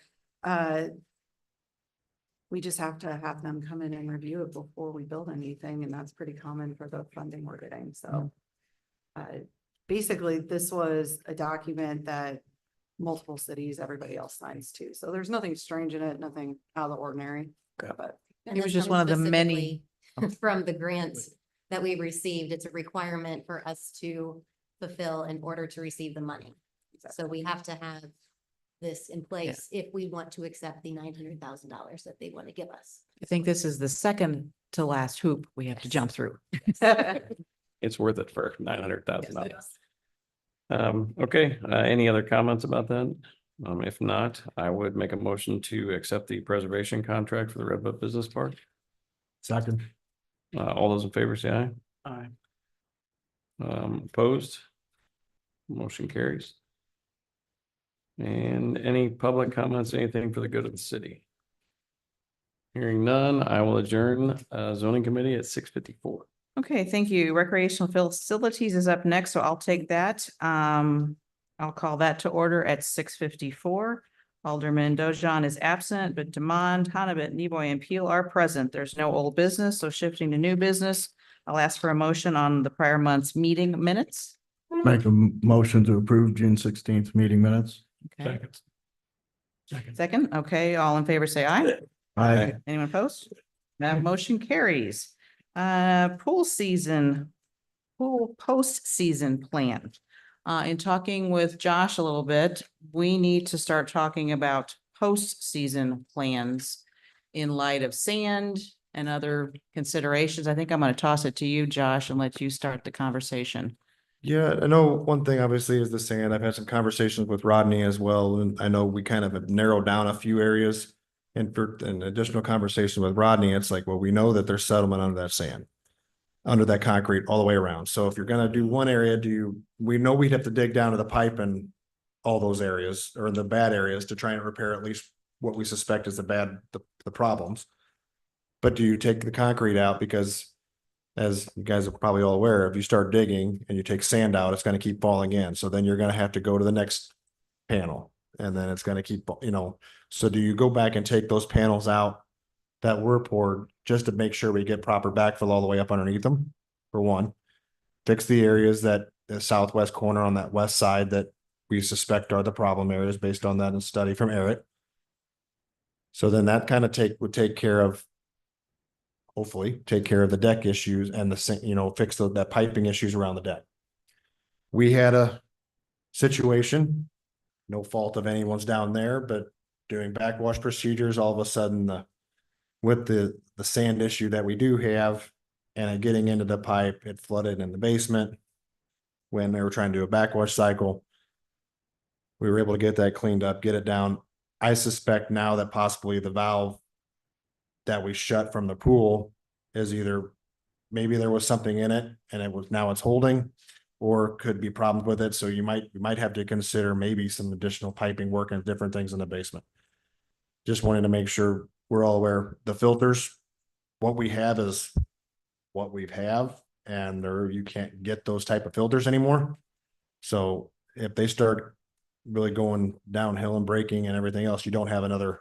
we just have to have them come in and review it before we build anything, and that's pretty common for the funding we're getting, so. Basically, this was a document that multiple cities, everybody else signs too, so there's nothing strange in it, nothing out of the ordinary. But And It was this just comes one of the many- specifically From the grants that we received, it's a requirement for us to fulfill in order to receive the money. So we have to have this in place if we want to accept the $900,000 that they want to give us. I think this is the second to last hoop we have to jump through. It's worth it for $900,000. Okay, any other comments about that? If not, I would make a motion to accept the preservation contract for the Redbud Business Park. Second. All those in favor say aye. Aye. Opposed? Motion carries. And any public comments, anything for the good of the city? Hearing none, I will adjourn zoning committee at 6:54. Okay, thank you. Recreational facilities is up next, so I'll take that. I'll call that to order at 6:54. Alderman Dojan is absent, but Demond, Hanabit, Neboy, and Peel are present. There's no old business, so shifting to new business. I'll ask for a motion on the prior month's meeting minutes. Make a motion to approve June 16th meeting minutes. Okay. Second, okay, all in favor, say aye. Aye. Anyone opposed? That motion carries. Pool postseason plan. In talking with Josh a little bit, we need to start talking about postseason plans in light of sand and other considerations. I think I'm going to toss it to you, Josh, and let you start the conversation. Yeah, I know one thing obviously is the sand. I've had some conversations with Rodney as well, and I know we kind of have narrowed down a few areas. And for an additional conversation with Rodney, it's like, well, we know that there's settlement under that sand, under that concrete all the way around. So if you're gonna do one area, we know we'd have to dig down to the pipe in all those areas or the bad areas to try and repair at least what we suspect is the problems. But do you take the concrete out? Because as you guys are probably all aware, if you start digging and you take sand out, it's gonna keep falling in. So then you're gonna have to go to the next panel. And then it's gonna keep, so do you go back and take those panels out that were poured just to make sure we get proper backfill all the way up underneath them? For one, fix the areas that the southwest corner on that west side that we suspect are the problem areas based on that study from Eric. So then that kind of would take care of, hopefully take care of the deck issues and fix that piping issues around the deck. We had a situation, no fault of anyone's down there, but doing backwash procedures, all of a sudden with the sand issue that we do have and it getting into the pipe, it flooded in the basement when they were trying to do a backwash cycle. We were able to get that cleaned up, get it down. I suspect now that possibly the valve that we shut from the pool is either maybe there was something in it and now it's holding, or could be problems with it. So you might have to consider maybe some additional piping work and different things in the basement. Just wanted to make sure we're all aware. The filters, what we have is what we have, and you can't get those type of filters anymore. So if they start really going downhill and breaking and everything else, you don't have another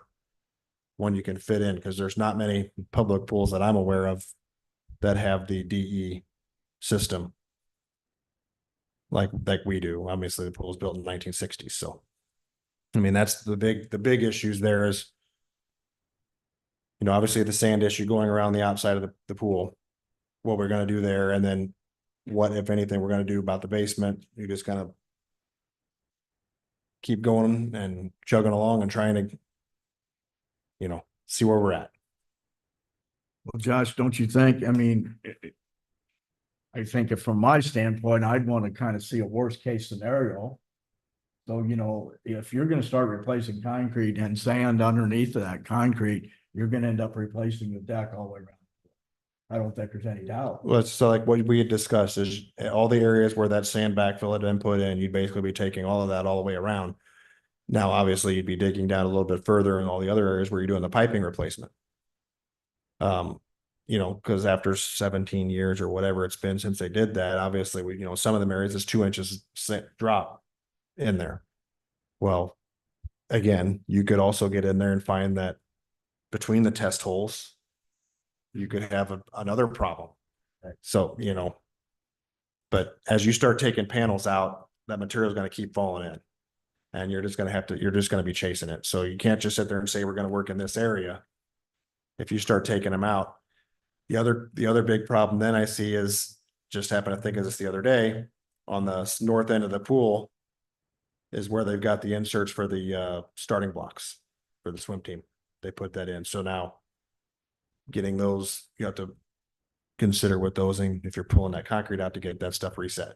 one you can fit in, because there's not many public pools that I'm aware of that have the DE system like we do. Obviously the pool was built in 1960s. So, I mean, that's the big issues there is, obviously the sand issue going around the outside of the pool, what we're going to do there. And then what, if anything, we're going to do about the basement. You just kind of keep going and chugging along and trying to, see where we're at. Well, Josh, don't you think, I think from my standpoint, I'd want to kind of see a worst case scenario. So, if you're going to start replacing concrete and sand underneath that concrete, you're going to end up replacing the deck all the way around. I don't think there's any doubt. Well, it's so like what we had discussed is all the areas where that sand backfill had been put in, you'd basically be taking all of that all the way around. Now, obviously, you'd be digging down a little bit further in all the other areas where you're doing the piping replacement. you know, because after 17 years or whatever it's been since they did that, obviously we, you know, some of them areas is 2 inches drop in there. Well, again, you could also get in there and find that between the test holes, you could have another problem. So, you know, but as you start taking panels out, that material is going to keep falling in. And you're just going to be chasing it. So you can't just sit there and say, we're going to work in this area. If you start taking them out. The other big problem then I see is, just happened to think of this the other day, on the north end of the pool is where they've got the inserts for the starting blocks for the swim team. They put that in. So now getting those, you have to consider with those, and if you're pulling that concrete out to get that stuff reset.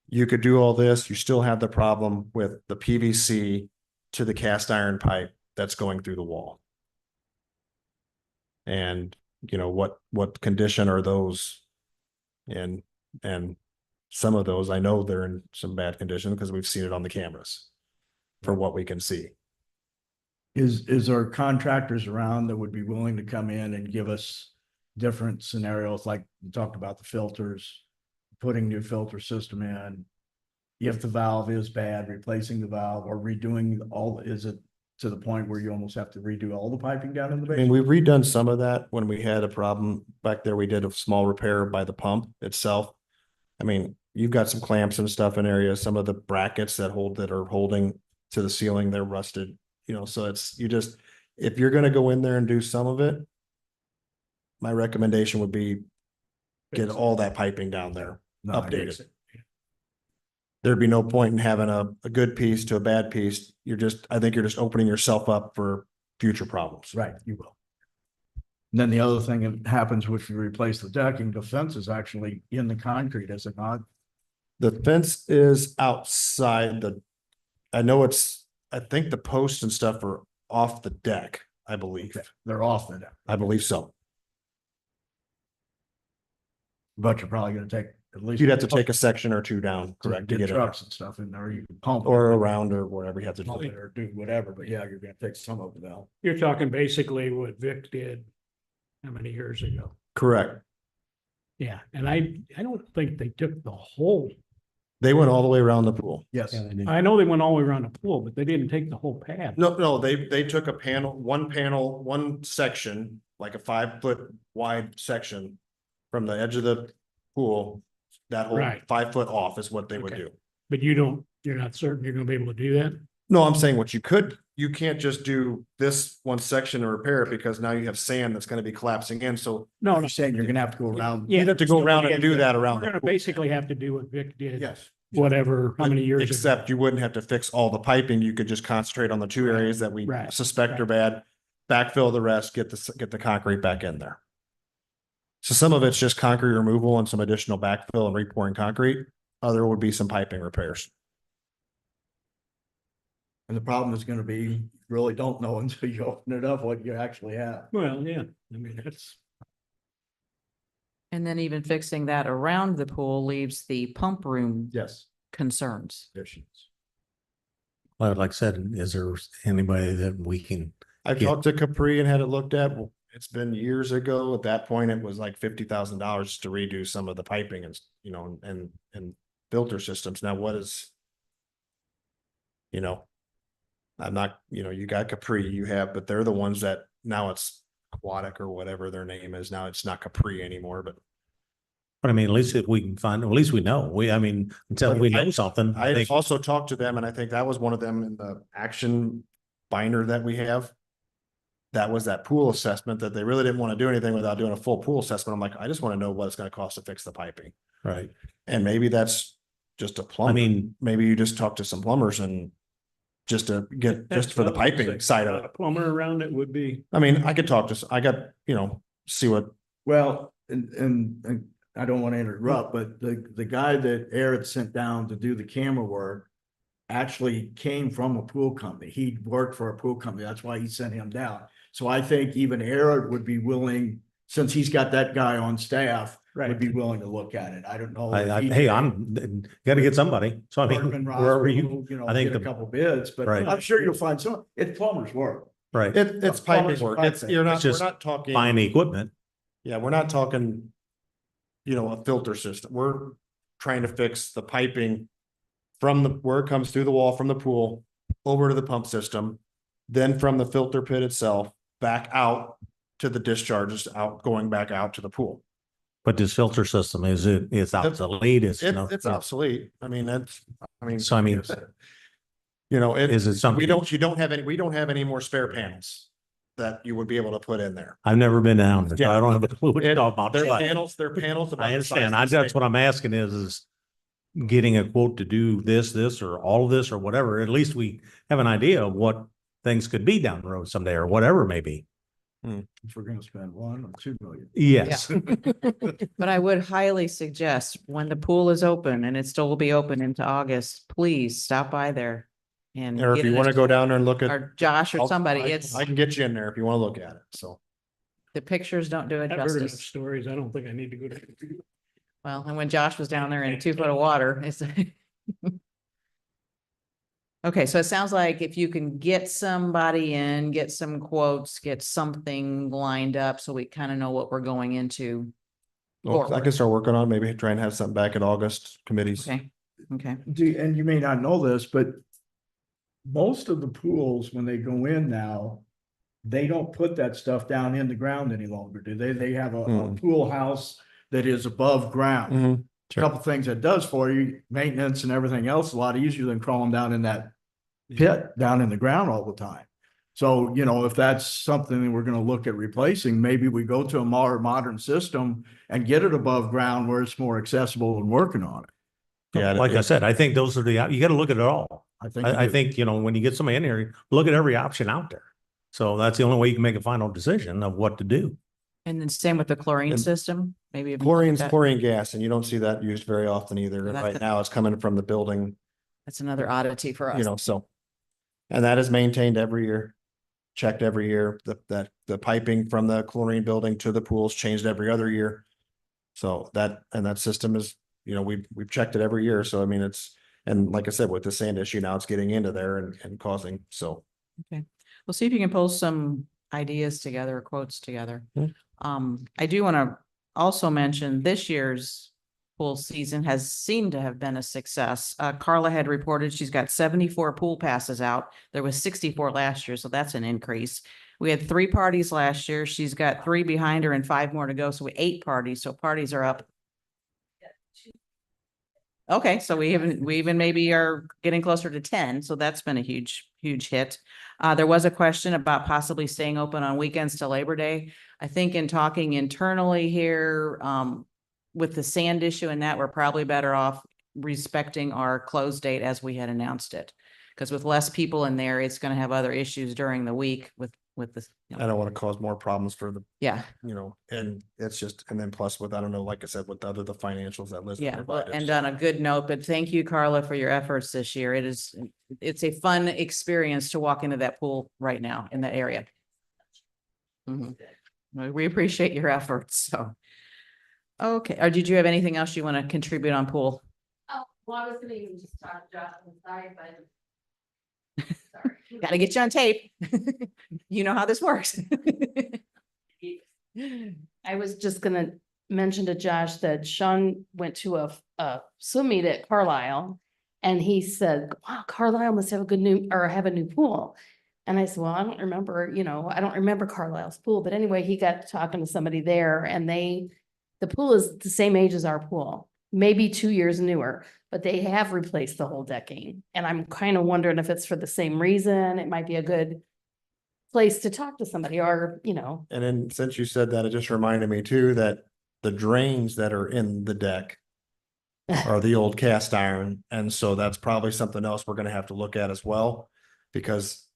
You could do all this, you still have the problem with the PVC to the cast iron pipe that's going through the wall. And, you know, what condition are those? And some of those, I know they're in some bad condition because we've seen it on the cameras for what we can see. Is there contractors around that would be willing to come in and give us different scenarios, like you talked about the filters, putting new filter system in? If the valve is bad, replacing the valve or redoing is it to the point where you almost have to redo all the piping down in the I mean, basement? we've redone some of that when we had a problem back there. We did a small repair by the pump itself. I mean, you've got some clamps and stuff in areas, some of the brackets that are holding to the ceiling, they're rusted, you know, so if you're gonna go in there and do some of it, my recommendation would be get all that piping down there No, I updated. guess it- There'd be no point in having a good piece to a bad piece. I think you're just opening yourself up for future problems. Right, you will. And then the other thing that happens if you replace the decking, the fence is actually in the concrete, is it not? The fence is outside I think the posts and stuff are off the deck, I believe. They're off the deck, I believe so. but you're probably gonna take at least. You'd have to take a section or two down, correct, to Get get it, trucks and stuff in there, you can pump. or around or whatever you have to Pump do. it or do whatever, but yeah, you're gonna take some of it out. You're talking basically what Vic did how many years ago? Correct. Yeah, and I don't think they took the whole, They went all the way around the pool. Yes, I know they went all the way around the pool, but they didn't take the whole pad. No, they took one section, like a 5-foot wide section from the edge of the pool. That whole Right. 5 foot off is what they would Okay. do. But you're not certain you're gonna be able to do that? No, I'm saying you can't just do this one section and repair it because now you have sand that's gonna be collapsing in, so No, I'm saying you're gonna have to go around. Yeah. you'd have to go around and do that We're around the gonna pool. basically have to do what Vic did. Yes. Whatever, how many years ago. Except you wouldn't have to fix all the piping, you could just concentrate on the two areas that we Right. suspect are bad, backfill the rest, get the concrete back in there. So some of it's just concrete removal and some additional backfill and repouring concrete, other would be some piping repairs. And the problem is gonna be, you really don't know until you open it up what you actually have. Well, yeah, I mean, that's, And then even fixing that around the pool leaves the pump room Yes. concerns. Conditions. Well, like I said, is there anybody that we can, I Yeah. talked to Capri and had it looked at, well, it's been years ago, at that point, it was like $50,000 to redo some of the piping and, you know, and filter systems, now what is? You know. I'm not, you know, you got Capri, but they're the ones that, now it's Aquatic or whatever their name is, now it's not Capri anymore, but. but I mean, at least if we can find, at least we know, until But we know something. I think- also talked to them, and I think that was one of them in the action binder that we have. That was that pool assessment that they really didn't want to do anything without doing a full pool assessment. I'm like, I just want to know what it's going to cost to fix the piping. Right. And maybe that's just a plumber. I mean, Maybe you just talk to some plumbers and just to get, just for the that's what I was piping saying. side of A it. plumber around it would be, I mean, I could talk to, I got, see what, Well, and I don't want to interrupt, but the guy that Eric sent down to do the camera work actually came from a pool company. He worked for a pool company. That's why he sent him down. So I think even Eric would be willing, since he's got that guy on staff, would right, be willing to look at it. I don't know. hey, gotta get somebody. So I mean, Workman wherever you, Hospital, you know, I think get a the- couple bids, but Right. I'm sure you'll find some. It's plumber's work. right, it's Plumbers piping work. pipe It's, thing. we're It's just not talking. buying the equipment. Yeah, we're not talking, a filter system. We're trying to fix the piping from where it comes through the wall from the pool over to the pump system, then from the filter pit itself back out to the discharges going back out to the pool. But this filter system, it's obsolete, It's obsolete. I mean, So, I mean, is it something? we don't have any more spare panels that you would be able to put in there. I've never been down there, so I don't have a clue what you're talking about. They're but panels. About I the size understand. of the That's what I'm asking is getting a quote to do this, or all of this, or whatever. At least we have an idea of what things could be down the road someday, or whatever it may be. If we're gonna spend 1 or 2 million. Yes. But I would highly suggest when the pool is open, and it still will be open into August, please stop by there. And Or if get you it- want to go down there and look at. Or Josh or somebody, I it's, can get you in there if you want to look at it. So. the pictures don't do it I've heard enough justice. stories. I don't think I need to go to. Well, and when Josh was down there in 2 foot of water, it's. Okay, so it sounds like if you can get somebody in, get some quotes, get something lined up, so we kind of know what we're going into. Well, I Forward. can start working on, maybe try and have something back in August committees. Okay, okay. And you may not know this, but most of the pools, when they go in now, they don't put that stuff down in the ground any longer, do they? They have a pool house that is above ground. Mhm. A couple things that does for you, maintenance and everything else, a lot easier than crawling down in that pit down in the ground all the time. So, if that's something that we're gonna look at replacing, maybe we go to a more modern system and get it above ground where it's more accessible and working on it. Yeah, Like I said, I think those are you got to look at it all. I think. I think, when you get somebody in here, look at every option out there. So that's the only way you can make a final decision of what to do. And then same with the chlorine And system, maybe. if you look at that- Chlorine gas, and you don't see that used very often either. That's Right the- now, it's coming from the building, That's another oddity for us. so. And that is maintained every year, checked every year. The piping from the chlorine building to the pools changed every other year. So that system is, we've checked it every year. So I mean, and like I said, with the sand issue, now it's getting into there and causing, so. Okay, we'll see if you can pull some ideas together, quotes together. Yeah. I do want to also mention this year's pool season has seemed to have been a success. Carla had reported she's got 74 pool passes out. There was 64 last year, so that's an increase. We had 3 parties last year. She's got 3 behind her and 5 more to go, so 8 parties. So parties are up. Okay, so we even maybe are getting closer to 10, so that's been a huge hit. There was a question about possibly staying open on weekends till Labor Day. I think in talking internally here, with the sand issue and that, we're probably better off respecting our close date as we had announced it. Because with less people in there, it's gonna have other issues during the week with this. I don't want to cause more problems for the, Yeah, and it's just, and then plus with, I don't know, like I said, with the financials that Liz yeah, provided. and on a good note, but thank you, Carla, for your efforts this year. It's a fun experience to walk into that pool right now in that area. Mhm. Well, we appreciate your efforts, so. Okay, or did you have anything else you want to contribute on pool? Oh, well, I was gonna even just talk to Josh on the side, but. Got to get you on tape. You know how this works. I was just gonna mention to Josh that Sean went to a swim meet at Carlisle. And he said, wow, Carlisle must have have a new pool. And I said, well, I don't remember Carlisle's pool, but anyway, he got talking to somebody there and the pool is the same age as our pool, maybe 2 years newer, but they have replaced the whole decking. And I'm kind of wondering if it's for the same reason. It might be a good place to talk to somebody or, And then since you said that, it just reminded me too, that the drains that are in the deck are the old cast iron. And so that's probably something else we're gonna have to look at as well, because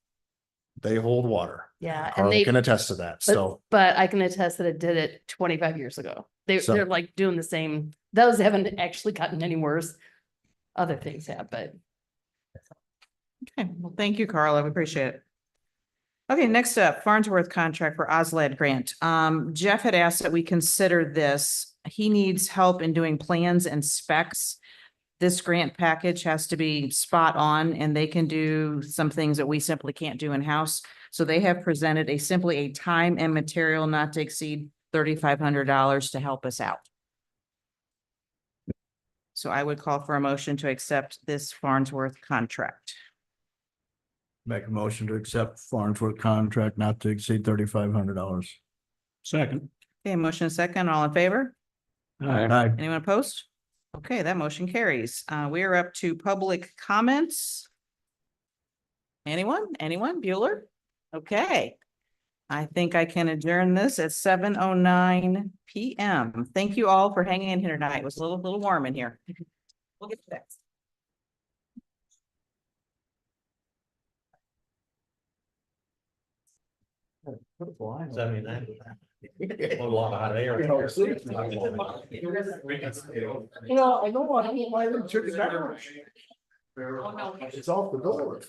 they hold water. yeah. And Carl they can attest to that. So, But I can attest that it did it 25 years ago. So- They're like doing the same. Those haven't actually gotten any worse. Other things have, but Okay, well, thank you, Carla. We appreciate it. Okay, next up, Farnsworth contract for OSLAD grant. Jeff had asked that we consider this. He needs help in doing plans and specs. This grant package has to be spot on and they can do some things that we simply can't do in-house. So they have presented simply a time and material not to exceed $3,500 to help us out. So I would call for a motion to accept this Farnsworth contract. Make a motion to accept Farnsworth contract not to exceed $3,500. Second. Okay, motion and second, all in favor? Aye. Anyone opposed? Okay, that motion carries. We are up to public comments. Anyone? Bueller? Okay. I think I can adjourn this at 7:09 PM. Thank you all for hanging in here tonight. It was a little warm in here. We'll get to that. A lot of hot air. I know, I know, why they took it down. It's off the door.